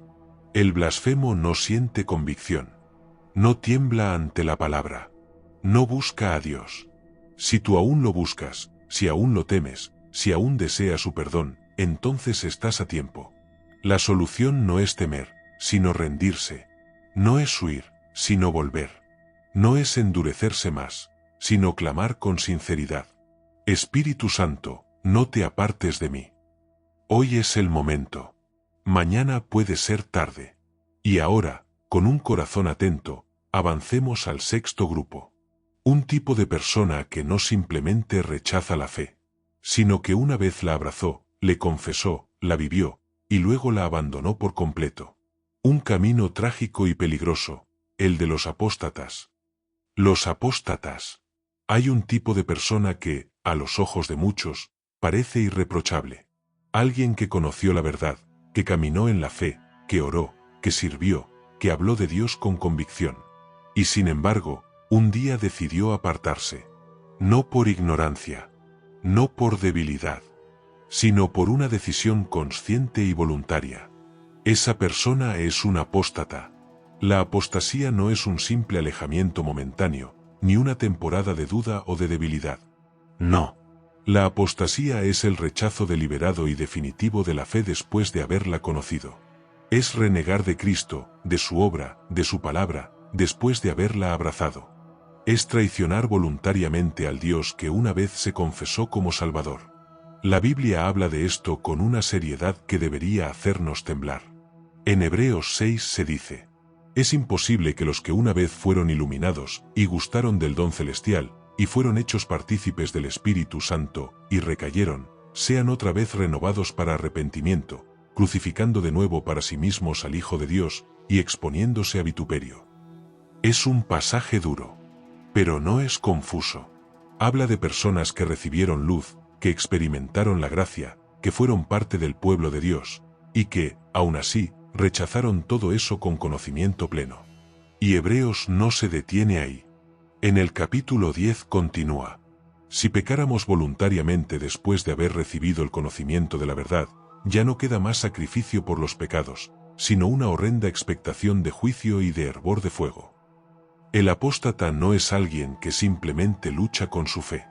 El blasfemo no siente convicción. No tiembla ante la palabra. No busca a Dios. Si tú aún lo buscas, si aún lo temes, si aún deseas su perdón, entonces estás a tiempo. La solución no es temer, sino rendirse. No es huir, sino volver. No es endurecerse más, sino clamar con sinceridad. Espíritu Santo, no te apartes de mí. Hoy es el momento. Mañana puede ser tarde. Y ahora, con un corazón atento, avancemos al sexto grupo. Un tipo de persona que no simplemente rechaza la fe, sino que una vez la abrazó, le confesó, la vivió, y luego la abandonó por completo. Un camino trágico y peligroso, el de los apóstatas. Los apóstatas. Hay un tipo de persona que, a los ojos de muchos, parece irreprochable. Alguien que conoció la verdad, que caminó en la fe, que oró, que sirvió, que habló de Dios con convicción. Y sin embargo, un día decidió apartarse. No por ignorancia, no por debilidad, sino por una decisión consciente y voluntaria. Esa persona es un apóstata. La apostasía no es un simple alejamiento momentáneo, ni una temporada de duda o de debilidad. No. La apostasía es el rechazo deliberado y definitivo de la fe después de haberla conocido. Es renegar de Cristo, de su obra, de su palabra, después de haberla abrazado. Es traicionar voluntariamente al Dios que una vez se confesó como Salvador. La Biblia habla de esto con una seriedad que debería hacernos temblar. En Hebreos 6 se dice: es imposible que los que una vez fueron iluminados y gustaron del don celestial, y fueron hechos partícipes del Espíritu Santo, y recayeron, sean otra vez renovados para arrepentimiento, crucificando de nuevo para sí mismos al Hijo de Dios, y exponiéndose a vituperio. Es un pasaje duro, pero no es confuso. Habla de personas que recibieron luz, que experimentaron la gracia, que fueron parte del pueblo de Dios, y que, aún así, rechazaron todo eso con conocimiento pleno. Y Hebreos no se detiene ahí. En el capítulo 10 continúa: si pecáramos voluntariamente después de haber recibido el conocimiento de la verdad, ya no queda más sacrificio por los pecados, sino una horrenda expectación de juicio y de hervor de fuego. El apóstata no es alguien que simplemente lucha con su fe.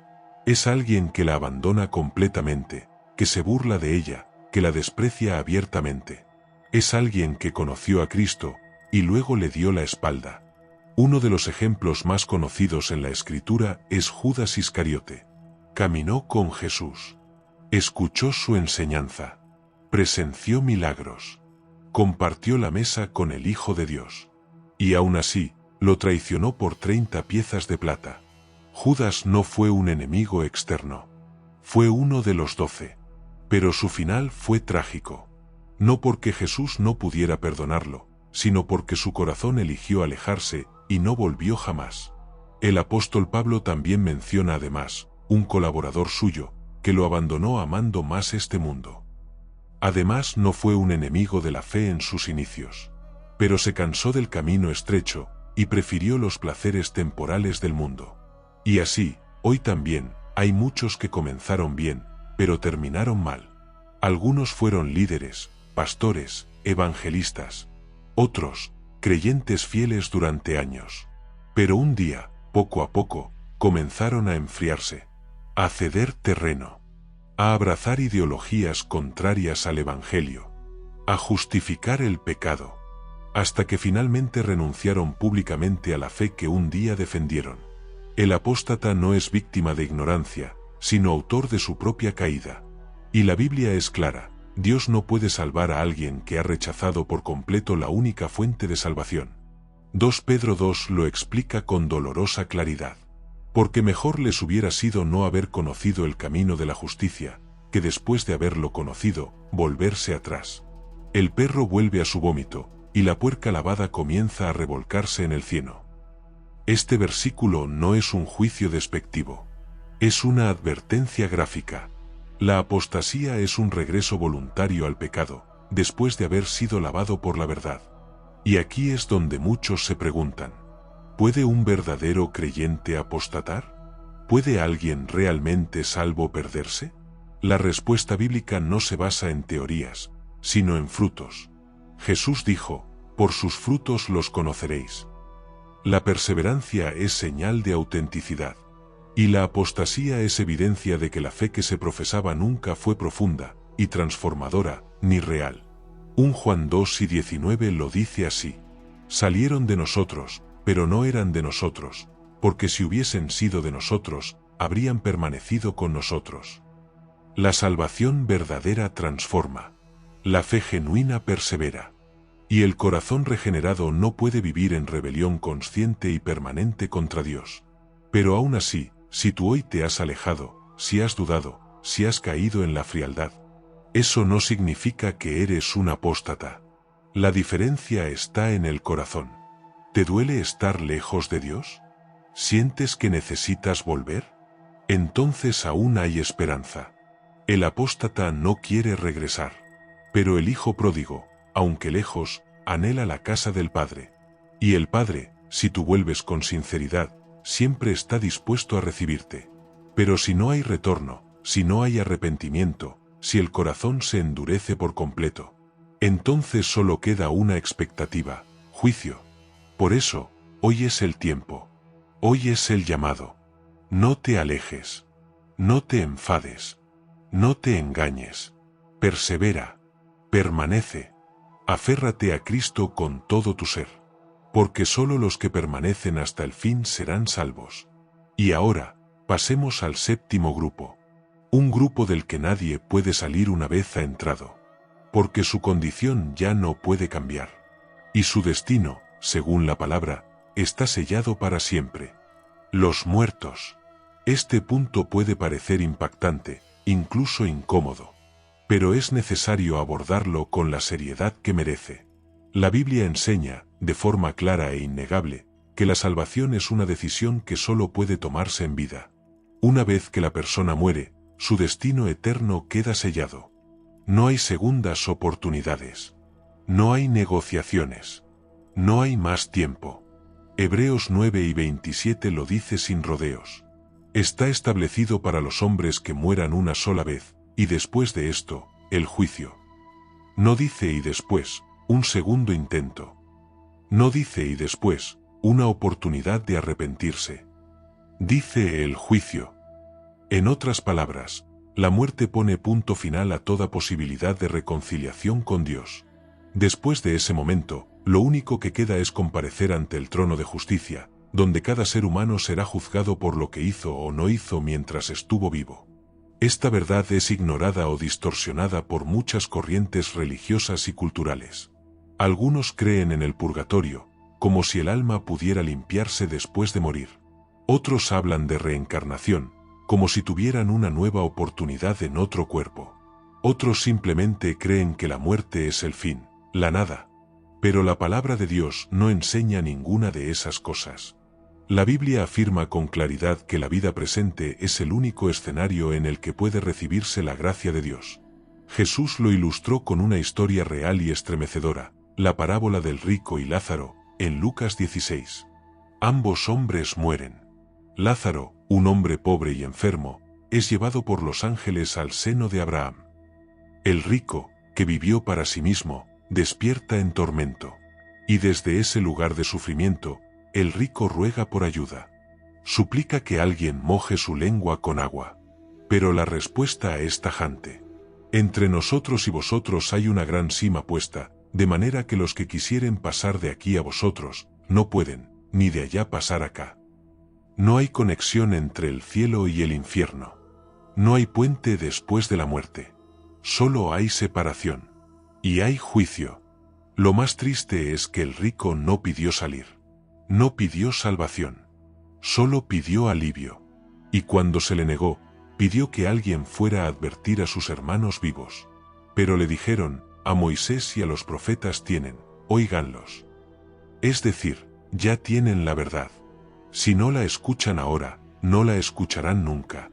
Es alguien que la abandona completamente, que se burla de ella, que la desprecia abiertamente. Es alguien que conoció a Cristo, y luego le dio la espalda. Uno de los ejemplos más conocidos en la Escritura es Judas Iscariote. Caminó con Jesús. Escuchó su enseñanza. Presenció milagros. Compartió la mesa con el Hijo de Dios. Y aún así, lo traicionó por 30 piezas de plata. Judas no fue un enemigo externo. Fue uno de los 12. Pero su final fue trágico. No porque Jesús no pudiera perdonarlo, sino porque su corazón eligió alejarse y no volvió jamás. El apóstol Pablo también menciona además un colaborador suyo, que lo abandonó amando más este mundo. Además, no fue un enemigo de la fe en sus inicios, pero se cansó del camino estrecho y prefirió los placeres temporales del mundo. Y así, hoy también, hay muchos que comenzaron bien, pero terminaron mal. Algunos fueron líderes, pastores, evangelistas. Otros, creyentes fieles durante años. Pero un día, poco a poco, comenzaron a enfriarse, a ceder terreno, a abrazar ideologías contrarias al Evangelio, a justificar el pecado, hasta que finalmente renunciaron públicamente a la fe que un día defendieron. El apóstata no es víctima de ignorancia, sino autor de su propia caída. Y la Biblia es clara: Dios no puede salvar a alguien que ha rechazado por completo la única fuente de salvación. 2 Pedro 2 lo explica con dolorosa claridad. Porque mejor les hubiera sido no haber conocido el camino de la justicia, que después de haberlo conocido, volverse atrás. El perro vuelve a su vómito, y la puerca lavada comienza a revolcarse en el cieno. Este versículo no es un juicio despectivo. Es una advertencia gráfica. La apostasía es un regreso voluntario al pecado, después de haber sido lavado por la verdad. Y aquí es donde muchos se preguntan: ¿puede un verdadero creyente apostatar? ¿Puede alguien realmente salvo perderse? La respuesta bíblica no se basa en teorías, sino en frutos. Jesús dijo: por sus frutos los conoceréis. La perseverancia es señal de autenticidad. Y la apostasía es evidencia de que la fe que se profesaba nunca fue profunda, y transformadora, ni real. 1 Juan 2:19 lo dice así: salieron de nosotros, pero no eran de nosotros, porque si hubiesen sido de nosotros, habrían permanecido con nosotros. La salvación verdadera transforma. La fe genuina persevera. Y el corazón regenerado no puede vivir en rebelión consciente y permanente contra Dios. Pero aún así, si tú hoy te has alejado, si has dudado, si has caído en la frialdad, eso no significa que eres un apóstata. La diferencia está en el corazón. ¿Te duele estar lejos de Dios? ¿Sientes que necesitas volver? Entonces aún hay esperanza. El apóstata no quiere regresar. Pero el hijo pródigo, aunque lejos, anhela la casa del Padre. Y el Padre, si tú vuelves con sinceridad, siempre está dispuesto a recibirte. Pero si no hay retorno, si no hay arrepentimiento, si el corazón se endurece por completo, entonces solo queda una expectativa: juicio. Por eso, hoy es el tiempo. Hoy es el llamado. No te alejes. No te enfades. No te engañes. Persevera. Permanece. Aférrate a Cristo con todo tu ser. Porque solo los que permanecen hasta el fin serán salvos. Y ahora, pasemos al séptimo grupo. Un grupo del que nadie puede salir una vez ha entrado. Porque su condición ya no puede cambiar. Y su destino, según la palabra, está sellado para siempre. Los muertos. Este punto puede parecer impactante, incluso incómodo. Pero es necesario abordarlo con la seriedad que merece. La Biblia enseña, de forma clara e innegable, que la salvación es una decisión que solo puede tomarse en vida. Una vez que la persona muere, su destino eterno queda sellado. No hay segundas oportunidades. No hay negociaciones. No hay más tiempo. Hebreos 9:27 lo dice sin rodeos. Está establecido para los hombres que mueran una sola vez, y después de esto, el juicio. No dice y después, un segundo intento. No dice y después, una oportunidad de arrepentirse. Dice el juicio. En otras palabras, la muerte pone punto final a toda posibilidad de reconciliación con Dios. Después de ese momento, lo único que queda es comparecer ante el trono de justicia, donde cada ser humano será juzgado por lo que hizo o no hizo mientras estuvo vivo. Esta verdad es ignorada o distorsionada por muchas corrientes religiosas y culturales. Algunos creen en el purgatorio, como si el alma pudiera limpiarse después de morir. Otros hablan de reencarnación, como si tuvieran una nueva oportunidad en otro cuerpo. Otros simplemente creen que la muerte es el fin, la nada. Pero la palabra de Dios no enseña ninguna de esas cosas. La Biblia afirma con claridad que la vida presente es el único escenario en el que puede recibirse la gracia de Dios. Jesús lo ilustró con una historia real y estremecedora, la parábola del rico y Lázaro, en Lucas 16. Ambos hombres mueren. Lázaro, un hombre pobre y enfermo, es llevado por los ángeles al seno de Abraham. El rico, que vivió para sí mismo, despierta en tormento. Y desde ese lugar de sufrimiento, el rico ruega por ayuda. Suplica que alguien moje su lengua con agua. Pero la respuesta es tajante. Entre nosotros y vosotros hay una gran sima puesta, de manera que los que quisieren pasar de aquí a vosotros, no pueden, ni de allá pasar acá. No hay conexión entre el cielo y el infierno. No hay puente después de la muerte. Solo hay separación. Y hay juicio. Lo más triste es que el rico no pidió salir. No pidió salvación. Solo pidió alivio. Y cuando se le negó, pidió que alguien fuera a advertir a sus hermanos vivos. Pero le dijeron, a Moisés y a los profetas tienen, óiganlos. Es decir, ya tienen la verdad. Si no la escuchan ahora, no la escucharán nunca.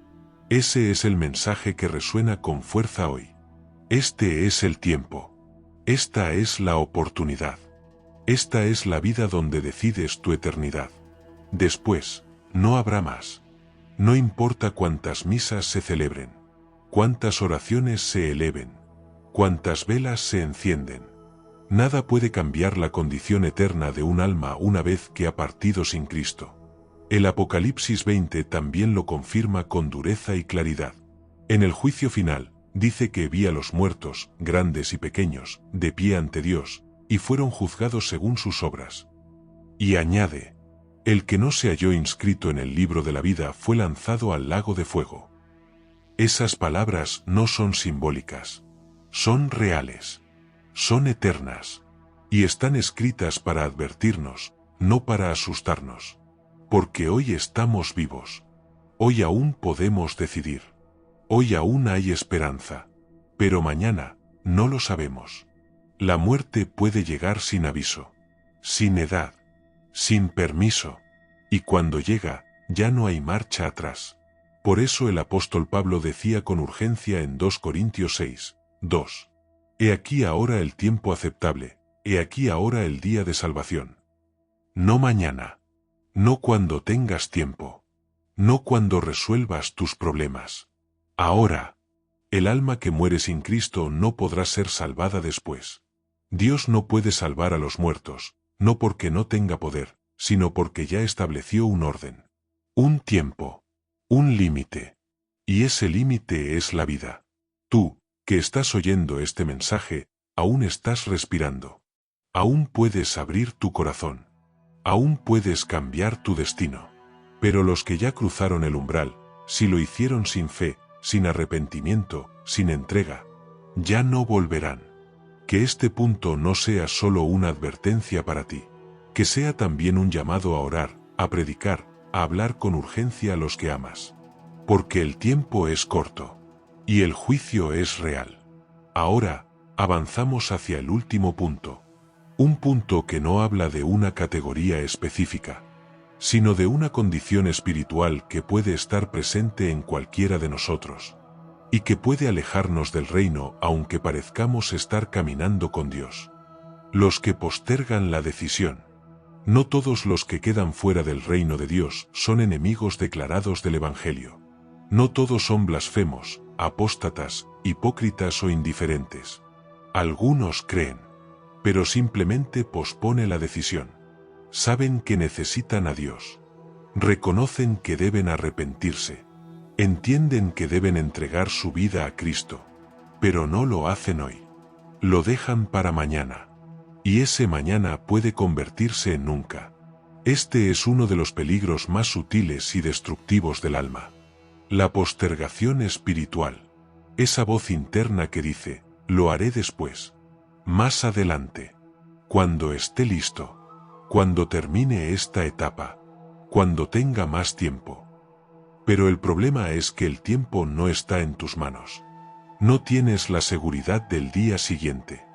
Ese es el mensaje que resuena con fuerza hoy. Este es el tiempo. Esta es la oportunidad. Esta es la vida donde decides tu eternidad. Después, no habrá más. No importa cuántas misas se celebren, cuántas oraciones se eleven, cuántas velas se encienden. Nada puede cambiar la condición eterna de un alma una vez que ha partido sin Cristo. El Apocalipsis 20 también lo confirma con dureza y claridad. En el juicio final, dice que vi a los muertos, grandes y pequeños, de pie ante Dios, y fueron juzgados según sus obras. Y añade, el que no se halló inscrito en el libro de la vida fue lanzado al lago de fuego. Esas palabras no son simbólicas, son reales, son eternas, y están escritas para advertirnos, no para asustarnos. Porque hoy estamos vivos. Hoy aún podemos decidir. Hoy aún hay esperanza. Pero mañana, no lo sabemos. La muerte puede llegar sin aviso, sin edad, sin permiso. Y cuando llega, ya no hay marcha atrás. Por eso el apóstol Pablo decía con urgencia en 2 Corintios 6, 2. He aquí ahora el tiempo aceptable, he aquí ahora el día de salvación. No mañana. No cuando tengas tiempo. No cuando resuelvas tus problemas. Ahora. El alma que muere sin Cristo no podrá ser salvada después. Dios no puede salvar a los muertos, no porque no tenga poder, sino porque ya estableció un orden. Un tiempo. Un límite. Y ese límite es la vida. Tú, que estás oyendo este mensaje, aún estás respirando. Aún puedes abrir tu corazón. Aún puedes cambiar tu destino. Pero los que ya cruzaron el umbral, si lo hicieron sin fe, sin arrepentimiento, sin entrega, ya no volverán. Que este punto no sea solo una advertencia para ti. Que sea también un llamado a orar, a predicar, a hablar con urgencia a los que amas. Porque el tiempo es corto. Y el juicio es real. Ahora, avanzamos hacia el último punto. Un punto que no habla de una categoría específica, sino de una condición espiritual que puede estar presente en cualquiera de nosotros, y que puede alejarnos del reino aunque parezcamos estar caminando con Dios. Los que postergan la decisión. No todos los que quedan fuera del reino de Dios son enemigos declarados del Evangelio. No todos son blasfemos, apóstatas, hipócritas o indiferentes. Algunos creen, pero simplemente pospone la decisión. Saben que necesitan a Dios. Reconocen que deben arrepentirse. Entienden que deben entregar su vida a Cristo. Pero no lo hacen hoy. Lo dejan para mañana. Y ese mañana puede convertirse en nunca. Este es uno de los peligros más sutiles y destructivos del alma. La postergación espiritual. Esa voz interna que dice, lo haré después. Más adelante. Cuando esté listo. Cuando termine esta etapa. Cuando tenga más tiempo. Pero el problema es que el tiempo no está en tus manos. No tienes la seguridad del día siguiente.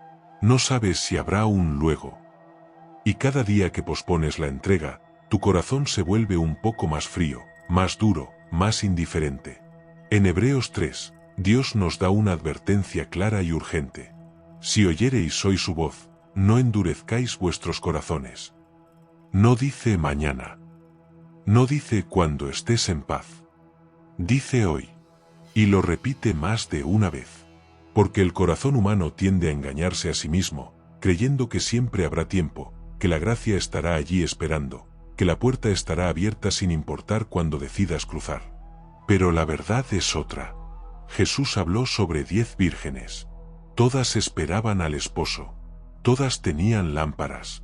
No sabes si habrá un luego. Y cada día que pospones la entrega, tu corazón se vuelve un poco más frío, más duro, más indiferente. En Hebreos 3, Dios nos da una advertencia clara y urgente. Si oyereis hoy su voz, no endurezcáis vuestros corazones. No dice mañana. No dice cuando estés en paz. Dice hoy. Y lo repite más de una vez. Porque el corazón humano tiende a engañarse a sí mismo, creyendo que siempre habrá tiempo, que la gracia estará allí esperando, que la puerta estará abierta sin importar cuando decidas cruzar. Pero la verdad es otra. Jesús habló sobre 10 vírgenes. Todas esperaban al esposo. Todas tenían lámparas.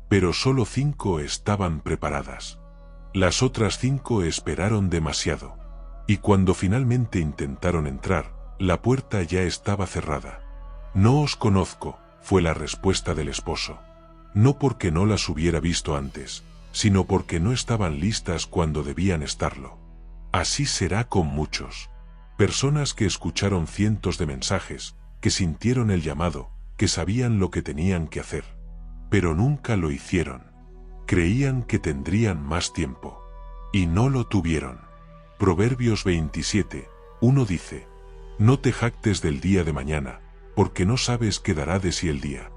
Pero solo 5 estaban preparadas. Las otras 5 esperaron demasiado. Y cuando finalmente intentaron entrar, la puerta ya estaba cerrada. No os conozco, fue la respuesta del esposo. No porque no las hubiera visto antes, sino porque no estaban listas cuando debían estarlo. Así será con muchos. Personas que escucharon cientos de mensajes, que sintieron el llamado, que sabían lo que tenían que hacer. Pero nunca lo hicieron. Creían que tendrían más tiempo. Y no lo tuvieron. Proverbios 27:1 dice: no te jactes del día de mañana, porque no sabes qué dará de sí el día.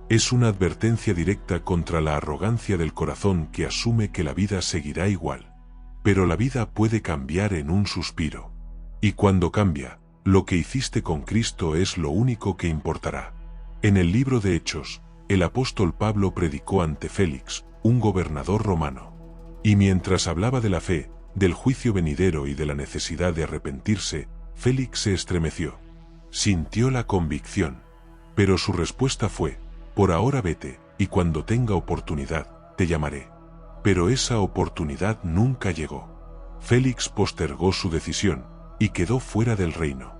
Es una advertencia directa contra la arrogancia del corazón que asume que la vida seguirá igual. Pero la vida puede cambiar en un suspiro. Y cuando cambia, lo que hiciste con Cristo es lo único que importará. En el libro de Hechos, el apóstol Pablo predicó ante Félix, un gobernador romano. Y mientras hablaba de la fe, del juicio venidero y de la necesidad de arrepentirse, Félix se estremeció. Sintió la convicción. Pero su respuesta fue: por ahora vete, y cuando tenga oportunidad, te llamaré. Pero esa oportunidad nunca llegó. Félix postergó su decisión, y quedó fuera del reino.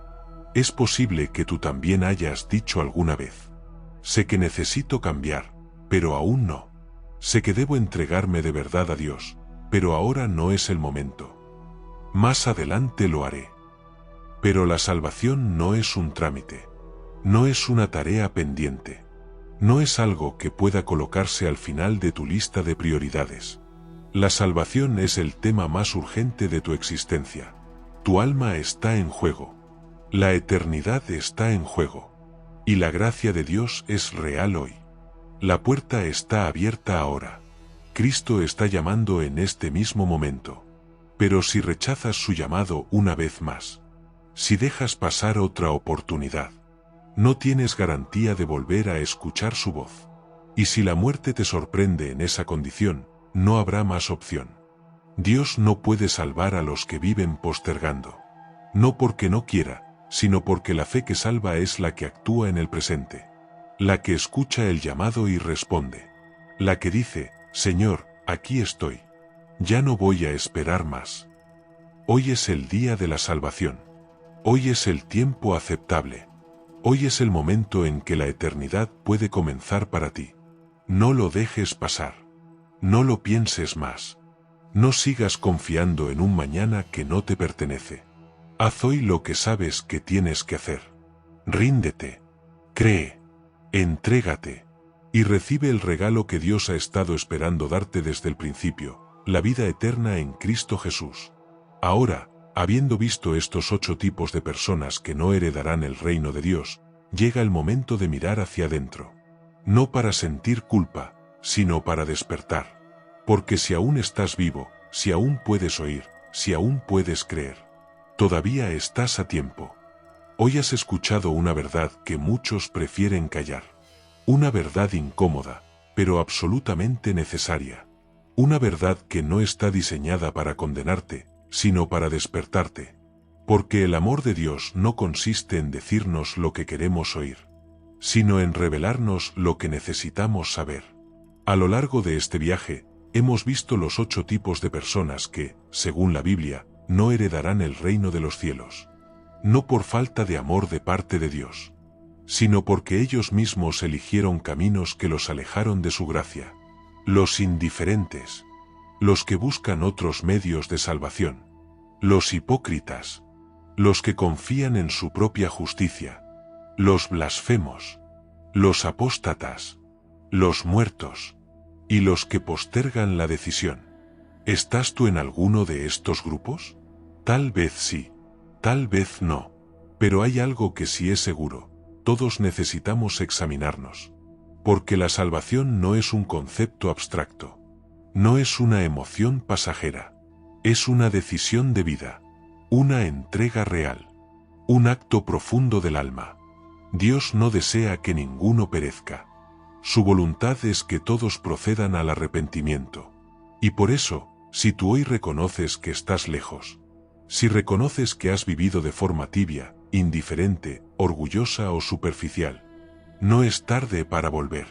Es posible que tú también hayas dicho alguna vez: sé que necesito cambiar, pero aún no. Sé que debo entregarme de verdad a Dios, pero ahora no es el momento. Más adelante lo haré. Pero la salvación no es un trámite. No es una tarea pendiente. No es algo que pueda colocarse al final de tu lista de prioridades. La salvación es el tema más urgente de tu existencia. Tu alma está en juego. La eternidad está en juego. Y la gracia de Dios es real hoy. La puerta está abierta ahora. Cristo está llamando en este mismo momento. Pero si rechazas su llamado una vez más, si dejas pasar otra oportunidad, no tienes garantía de volver a escuchar su voz. Y si la muerte te sorprende en esa condición, no habrá más opción. Dios no puede salvar a los que viven postergando. No porque no quiera, sino porque la fe que salva es la que actúa en el presente. La que escucha el llamado y responde. La que dice: Señor, aquí estoy. Ya no voy a esperar más. Hoy es el día de la salvación. Hoy es el tiempo aceptable. Hoy es el momento en que la eternidad puede comenzar para ti. No lo dejes pasar. No lo pienses más. No sigas confiando en un mañana que no te pertenece. Haz hoy lo que sabes que tienes que hacer. Ríndete. Cree. Entrégate. Y recibe el regalo que Dios ha estado esperando darte desde el principio, la vida eterna en Cristo Jesús. Ahora, habiendo visto estos 8 tipos de personas que no heredarán el reino de Dios, llega el momento de mirar hacia adentro. No para sentir culpa, sino para despertar. Porque si aún estás vivo, si aún puedes oír, si aún puedes creer, todavía estás a tiempo. Hoy has escuchado una verdad que muchos prefieren callar. Una verdad incómoda, pero absolutamente necesaria. Una verdad que no está diseñada para condenarte, sino para despertarte. Porque el amor de Dios no consiste en decirnos lo que queremos oír, sino en revelarnos lo que necesitamos saber. A lo largo de este viaje, hemos visto los 8 tipos de personas que, según la Biblia, no heredarán el reino de los cielos. No por falta de amor de parte de Dios, sino porque ellos mismos eligieron caminos que los alejaron de su gracia. Los indiferentes, los que buscan otros medios de salvación, los hipócritas, los que confían en su propia justicia, los blasfemos, los apóstatas, los muertos, y los que postergan la decisión. ¿Estás tú en alguno de estos grupos? Tal vez sí, tal vez no, pero hay algo que sí es seguro: todos necesitamos examinarnos. Porque la salvación no es un concepto abstracto, no es una emoción pasajera, es una decisión de vida, una entrega real, un acto profundo del alma. Dios no desea que ninguno perezca. Su voluntad es que todos procedan al arrepentimiento. Y por eso, si tú hoy reconoces que estás lejos, si reconoces que has vivido de forma tibia, indiferente, orgullosa o superficial, no es tarde para volver.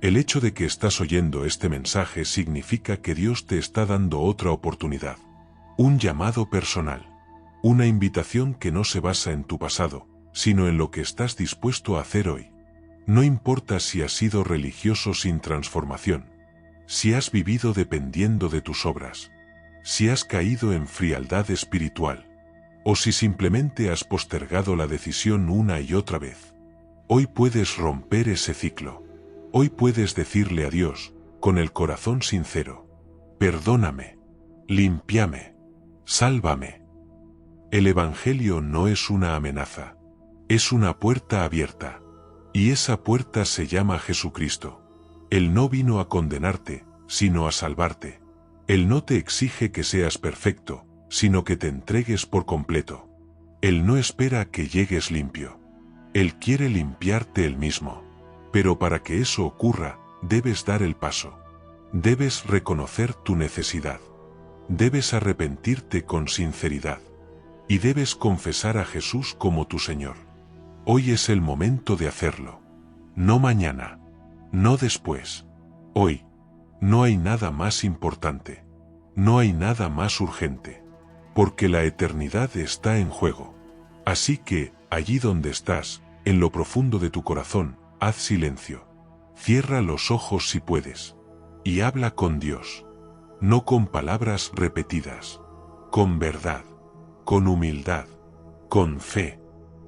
El hecho de que estás oyendo este mensaje significa que Dios te está dando otra oportunidad. Un llamado personal. Una invitación que no se basa en tu pasado, sino en lo que estás dispuesto a hacer hoy. No importa si has sido religioso sin transformación, si has vivido dependiendo de tus obras, si has caído en frialdad espiritual, o si simplemente has postergado la decisión una y otra vez. Hoy puedes romper ese ciclo. Hoy puedes decirle a Dios, con el corazón sincero: perdóname, límpiame, sálvame. El Evangelio no es una amenaza, es una puerta abierta. Y esa puerta se llama Jesucristo. Él no vino a condenarte, sino a salvarte. Él no te exige que seas perfecto, sino que te entregues por completo. Él no espera que llegues limpio. Él quiere limpiarte él mismo. Pero para que eso ocurra, debes dar el paso. Debes reconocer tu necesidad. Debes arrepentirte con sinceridad. Y debes confesar a Jesús como tu Señor. Hoy es el momento de hacerlo. No mañana. No después. Hoy. No hay nada más importante. No hay nada más urgente. Porque la eternidad está en juego. Así que, allí donde estás, en lo profundo de tu corazón, haz silencio. Cierra los ojos si puedes. Y habla con Dios. No con palabras repetidas. Con verdad. Con humildad. Con fe.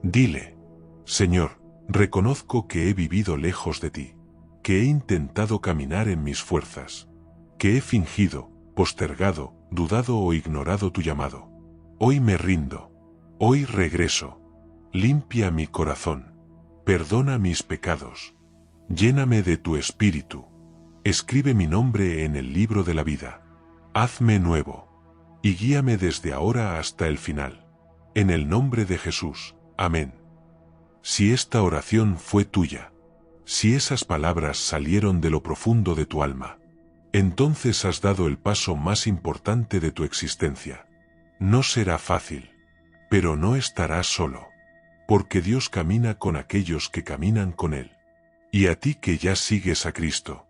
Dile: Señor, reconozco que he vivido lejos de ti, que he intentado caminar en mis fuerzas, que he fingido, postergado, dudado o ignorado tu llamado. Hoy me rindo. Hoy regreso. Limpia mi corazón. Perdona mis pecados. Lléname de tu espíritu. Escribe mi nombre en el libro de la vida. Hazme nuevo. Y guíame desde ahora hasta el final. En el nombre de Jesús. Amén. Si esta oración fue tuya, si esas palabras salieron de lo profundo de tu alma, entonces has dado el paso más importante de tu existencia. No será fácil, pero no estarás solo, porque Dios camina con aquellos que caminan con Él. Y a ti que ya sigues a Cristo,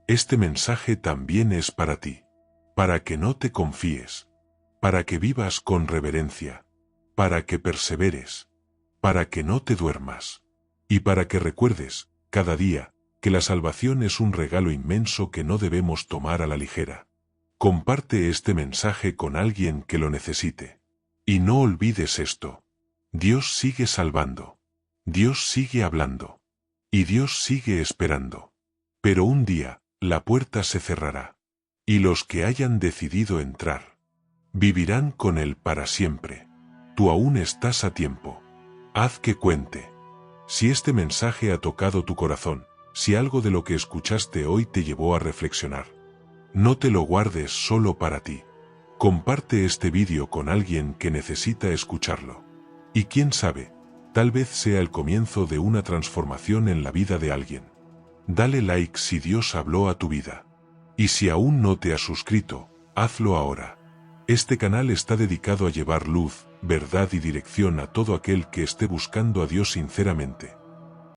este mensaje también es para ti, para que no te confíes, para que vivas con reverencia, para que perseveres, para que no te duermas, y para que recuerdes, cada día, que la salvación es un regalo inmenso que no debemos tomar a la ligera. Comparte este mensaje con alguien que lo necesite. Y no olvides esto: Dios sigue salvando, Dios sigue hablando, y Dios sigue esperando. Pero un día, la puerta se cerrará, y los que hayan decidido entrar, vivirán con Él para siempre. Tú aún estás a tiempo. Haz que cuente. Si este mensaje ha tocado tu corazón, si algo de lo que escuchaste hoy te llevó a reflexionar, no te lo guardes solo para ti. Comparte este vídeo con alguien que necesita escucharlo. Y quién sabe, tal vez sea el comienzo de una transformación en la vida de alguien. Dale like si Dios habló a tu vida. Y si aún no te has suscrito, hazlo ahora. Este canal está dedicado a llevar luz, verdad y dirección a todo aquel que esté buscando a Dios sinceramente.